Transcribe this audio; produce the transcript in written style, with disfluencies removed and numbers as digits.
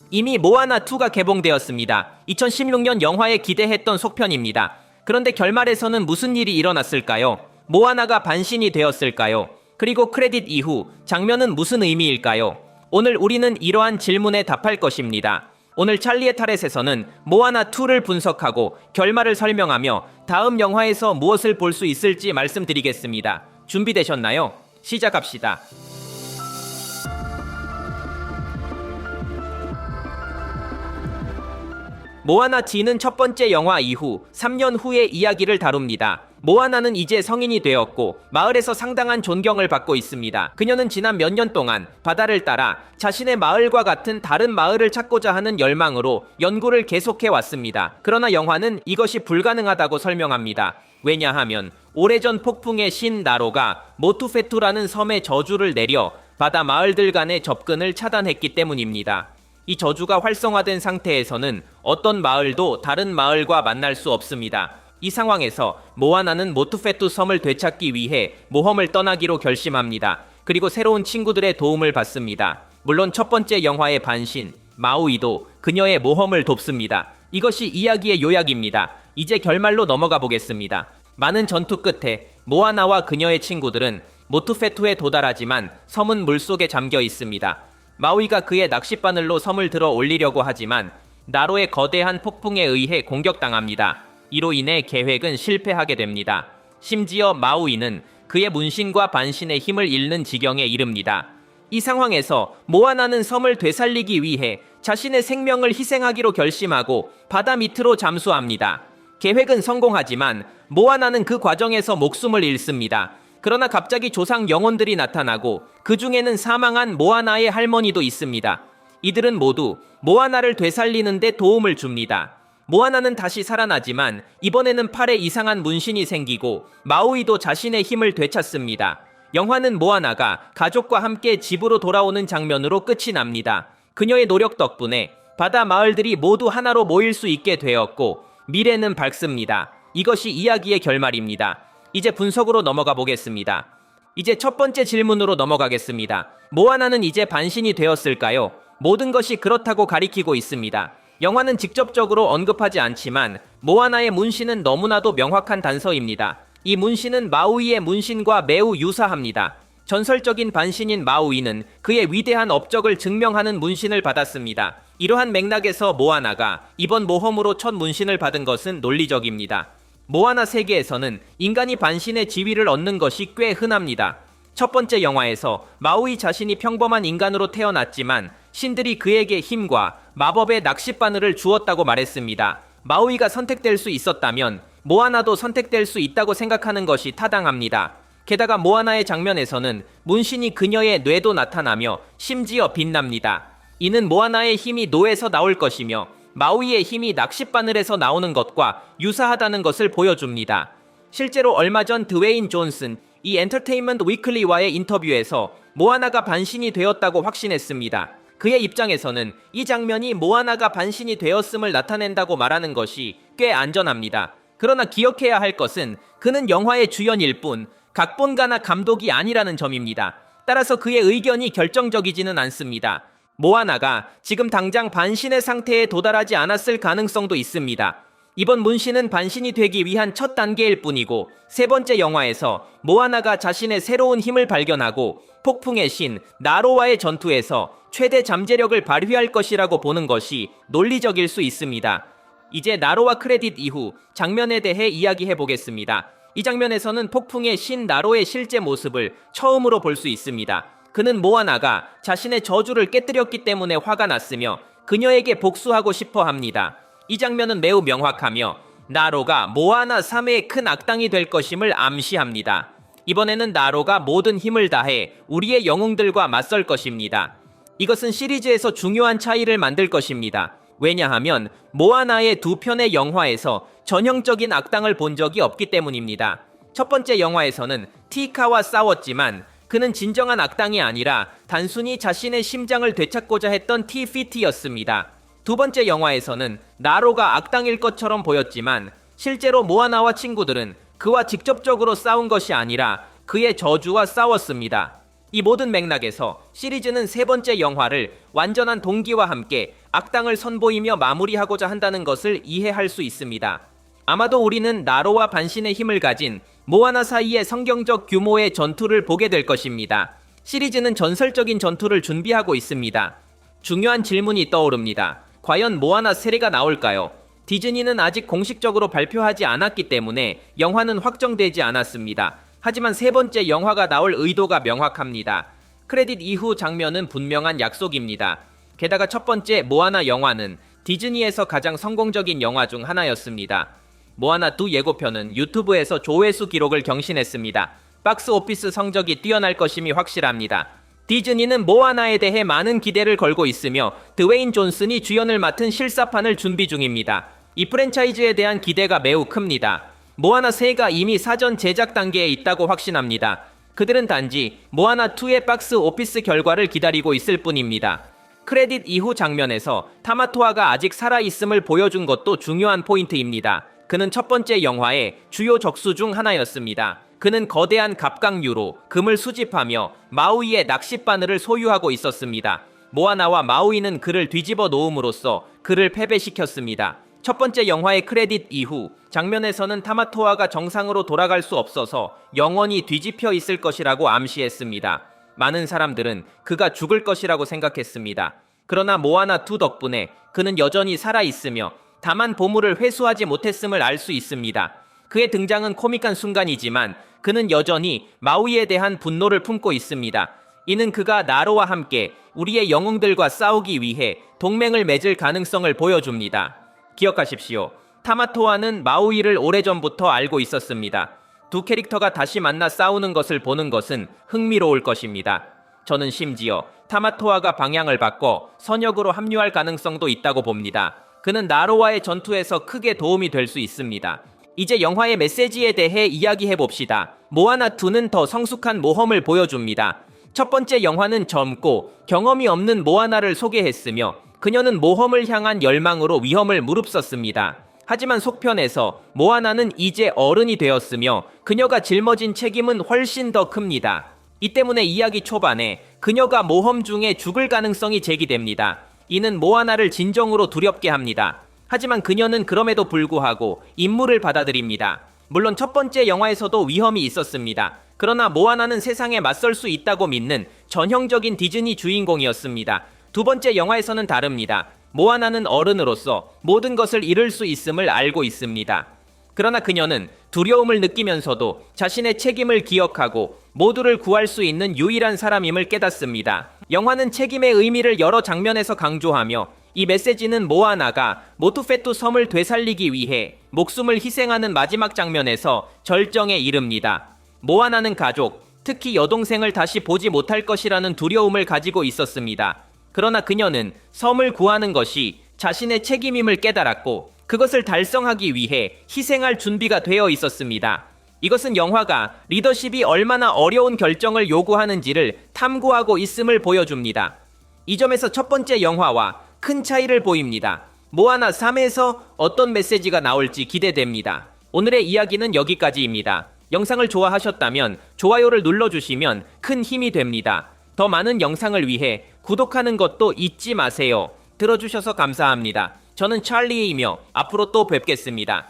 이미 모아나2가 개봉되었습니다. 2016년 영화에 기대했던 속편입니다. 그런데 결말에서는 무슨 일이 일어났을까요? 모아나가 반신이 되었을까요? 그리고 크레딧 이후 장면은 무슨 의미일까요? 오늘 우리는 이러한 질문에 답할 것입니다. 오늘 찰리의 타렛에서는 모아나2를 분석하고 결말을 설명하며 다음 영화에서 무엇을 볼 수 있을지 말씀드리겠습니다. 준비되셨나요? 시작합시다. 모아나 G는 첫 번째 영화 이후 3년 후의 이야기를 다룹니다. 모아나는 이제 성인이 되었고 마을에서 상당한 존경을 받고 있습니다. 그녀는 지난 몇 년 동안 바다를 따라 자신의 마을과 같은 다른 마을을 찾고자 하는 열망으로 연구를 계속해 왔습니다. 그러나 영화는 이것이 불가능하다고 설명합니다. 왜냐하면 오래전 폭풍의 신 나로가 모투페투라는 섬에 저주를 내려 바다 마을들 간의 접근을 차단했기 때문입니다. 이 저주가 활성화된 상태에서는 어떤 마을도 다른 마을과 만날 수 없습니다. 이 상황에서 모아나는 모투페투 섬을 되찾기 위해 모험을 떠나기로 결심합니다. 그리고 새로운 친구들의 도움을 받습니다. 물론 첫 번째 영화의 반신, 마우이도 그녀의 모험을 돕습니다. 이것이 이야기의 요약입니다. 이제 결말로 넘어가 보겠습니다. 많은 전투 끝에 모아나와 그녀의 친구들은 모투페투에 도달하지만 섬은 물속에 잠겨 있습니다. 마우이가 그의 낚싯바늘로 섬을 들어 올리려고 하지만 나로의 거대한 폭풍에 의해 공격당합니다. 이로 인해 계획은 실패하게 됩니다. 심지어 마우이는 그의 문신과 반신의 힘을 잃는 지경에 이릅니다. 이 상황에서 모아나는 섬을 되살리기 위해 자신의 생명을 희생하기로 결심하고 바다 밑으로 잠수합니다. 계획은 성공하지만 모아나는 그 과정에서 목숨을 잃습니다. 그러나 갑자기 조상 영혼들이 나타나고 그 중에는 사망한 모아나의 할머니도 있습니다. 이들은 모두 모아나를 되살리는 데 도움을 줍니다. 모아나는 다시 살아나지만 이번에는 팔에 이상한 문신이 생기고 마우이도 자신의 힘을 되찾습니다. 영화는 모아나가 가족과 함께 집으로 돌아오는 장면으로 끝이 납니다. 그녀의 노력 덕분에 바다 마을들이 모두 하나로 모일 수 있게 되었고 미래는 밝습니다. 이것이 이야기의 결말입니다. 이제 분석으로 넘어가 보겠습니다. 이제 첫 번째 질문으로 넘어가겠습니다. 모아나는 이제 반신이 되었을까요? 모든 것이 그렇다고 가리키고 있습니다. 영화는 직접적으로 언급하지 않지만 모아나의 문신은 너무나도 명확한 단서입니다. 이 문신은 마우이의 문신과 매우 유사합니다. 전설적인 반신인 마우이는 그의 위대한 업적을 증명하는 문신을 받았습니다. 이러한 맥락에서 모아나가 이번 모험으로 첫 문신을 받은 것은 논리적입니다. 모아나 세계에서는 인간이 반신의 지위를 얻는 것이 꽤 흔합니다. 첫 번째 영화에서 마우이 자신이 평범한 인간으로 태어났지만 신들이 그에게 힘과 마법의 낚싯바늘을 주었다고 말했습니다. 마우이가 선택될 수 있었다면 모아나도 선택될 수 있다고 생각하는 것이 타당합니다. 게다가 모아나의 장면에서는 문신이 그녀의 뇌도 나타나며 심지어 빛납니다. 이는 모아나의 힘이 노에서 나올 것이며 마우이의 힘이 낚싯바늘에서 나오는 것과 유사하다는 것을 보여줍니다. 실제로 얼마 전 드웨인 존슨, 이 엔터테인먼트 위클리와의 인터뷰에서 모아나가 반신이 되었다고 확신했습니다. 그의 입장에서는 이 장면이 모아나가 반신이 되었음을 나타낸다고 말하는 것이 꽤 안전합니다. 그러나 기억해야 할 것은 그는 영화의 주연일 뿐 각본가나 감독이 아니라는 점입니다. 따라서 그의 의견이 결정적이지는 않습니다. 모아나가 지금 당장 반신의 상태에 도달하지 않았을 가능성도 있습니다. 이번 문신은 반신이 되기 위한 첫 단계일 뿐이고 세 번째 영화에서 모아나가 자신의 새로운 힘을 발견하고 폭풍의 신 나로와의 전투에서 최대 잠재력을 발휘할 것이라고 보는 것이 논리적일 수 있습니다. 이제 나로와 크레딧 이후 장면에 대해 이야기해 보겠습니다. 이 장면에서는 폭풍의 신 나로의 실제 모습을 처음으로 볼 수 있습니다. 그는 모아나가 자신의 저주를 깨뜨렸기 때문에 화가 났으며 그녀에게 복수하고 싶어 합니다. 이 장면은 매우 명확하며 나로가 모아나 3회의 큰 악당이 될 것임을 암시합니다. 이번에는 나로가 모든 힘을 다해 우리의 영웅들과 맞설 것입니다. 이것은 시리즈에서 중요한 차이를 만들 것입니다. 왜냐하면 모아나의 두 편의 영화에서 전형적인 악당을 본 적이 없기 때문입니다. 첫 번째 영화에서는 티카와 싸웠지만 그는 진정한 악당이 아니라 단순히 자신의 심장을 되찾고자 했던 티피티였습니다. 두 번째 영화에서는 나로가 악당일 것처럼 보였지만 실제로 모아나와 친구들은 그와 직접적으로 싸운 것이 아니라 그의 저주와 싸웠습니다. 이 모든 맥락에서 시리즈는 세 번째 영화를 완전한 동기와 함께 악당을 선보이며 마무리하고자 한다는 것을 이해할 수 있습니다. 아마도 우리는 나로와 반신의 힘을 가진 모아나 사이의 성경적 규모의 전투를 보게 될 것입니다. 시리즈는 전설적인 전투를 준비하고 있습니다. 중요한 질문이 떠오릅니다. 과연 모아나 세례가 나올까요? 디즈니는 아직 공식적으로 발표하지 않았기 때문에 영화는 확정되지 않았습니다. 하지만 세 번째 영화가 나올 의도가 명확합니다. 크레딧 이후 장면은 분명한 약속입니다. 게다가 첫 번째 모아나 영화는 디즈니에서 가장 성공적인 영화 중 하나였습니다. 모아나2 예고편은 유튜브에서 조회수 기록을 경신했습니다. 박스 오피스 성적이 뛰어날 것임이 확실합니다. 디즈니는 모아나에 대해 많은 기대를 걸고 있으며 드웨인 존슨이 주연을 맡은 실사판을 준비 중입니다. 이 프랜차이즈에 대한 기대가 매우 큽니다. 모아나3가 이미 사전 제작 단계에 있다고 확신합니다. 그들은 단지 모아나2의 박스 오피스 결과를 기다리고 있을 뿐입니다. 크레딧 이후 장면에서 타마토아가 아직 살아있음을 보여준 것도 중요한 포인트입니다. 그는 첫 번째 영화의 주요 적수 중 하나였습니다. 그는 거대한 갑각류로 금을 수집하며 마우이의 낚싯바늘을 소유하고 있었습니다. 모아나와 마우이는 그를 뒤집어 놓음으로써 그를 패배시켰습니다. 첫 번째 영화의 크레딧 이후 장면에서는 타마토아가 정상으로 돌아갈 수 없어서 영원히 뒤집혀 있을 것이라고 암시했습니다. 많은 사람들은 그가 죽을 것이라고 생각했습니다. 그러나 모아나2 덕분에 그는 여전히 살아있으며 다만 보물을 회수하지 못했음을 알 수 있습니다. 그의 등장은 코믹한 순간이지만 그는 여전히 마우이에 대한 분노를 품고 있습니다. 이는 그가 나로와 함께 우리의 영웅들과 싸우기 위해 동맹을 맺을 가능성을 보여줍니다. 기억하십시오. 타마토아는 마우이를 오래전부터 알고 있었습니다. 두 캐릭터가 다시 만나 싸우는 것을 보는 것은 흥미로울 것입니다. 저는 심지어 타마토아가 방향을 바꿔 선역으로 합류할 가능성도 있다고 봅니다. 그는 나로와의 전투에서 크게 도움이 될 수 있습니다. 이제 영화의 메시지에 대해 이야기해봅시다. 모아나2는 더 성숙한 모험을 보여줍니다. 첫 번째 영화는 젊고 경험이 없는 모아나를 소개했으며 그녀는 모험을 향한 열망으로 위험을 무릅썼습니다. 하지만 속편에서 모아나는 이제 어른이 되었으며 그녀가 짊어진 책임은 훨씬 더 큽니다. 이 때문에 이야기 초반에 그녀가 모험 중에 죽을 가능성이 제기됩니다. 이는 모아나를 진정으로 두렵게 합니다. 하지만 그녀는 그럼에도 불구하고 임무를 받아들입니다. 물론 첫 번째 영화에서도 위험이 있었습니다. 그러나 모아나는 세상에 맞설 수 있다고 믿는 전형적인 디즈니 주인공이었습니다. 두 번째 영화에서는 다릅니다. 모아나는 어른으로서 모든 것을 잃을 수 있음을 알고 있습니다. 그러나 그녀는 두려움을 느끼면서도 자신의 책임을 기억하고 모두를 구할 수 있는 유일한 사람임을 깨닫습니다. 영화는 책임의 의미를 여러 장면에서 강조하며 이 메시지는 모아나가 모투페투 섬을 되살리기 위해 목숨을 희생하는 마지막 장면에서 절정에 이릅니다. 모아나는 가족, 특히 여동생을 다시 보지 못할 것이라는 두려움을 가지고 있었습니다. 그러나 그녀는 섬을 구하는 것이 자신의 책임임을 깨달았고 그것을 달성하기 위해 희생할 준비가 되어 있었습니다. 이것은 영화가 리더십이 얼마나 어려운 결정을 요구하는지를 탐구하고 있음을 보여줍니다. 이 점에서 첫 번째 영화와 큰 차이를 보입니다. 모아나 3에서 어떤 메시지가 나올지 기대됩니다. 오늘의 이야기는 여기까지입니다. 영상을 좋아하셨다면 좋아요를 눌러주시면 큰 힘이 됩니다. 더 많은 영상을 위해 구독하는 것도 잊지 마세요. 들어주셔서 감사합니다. 저는 찰리이며 앞으로 또 뵙겠습니다.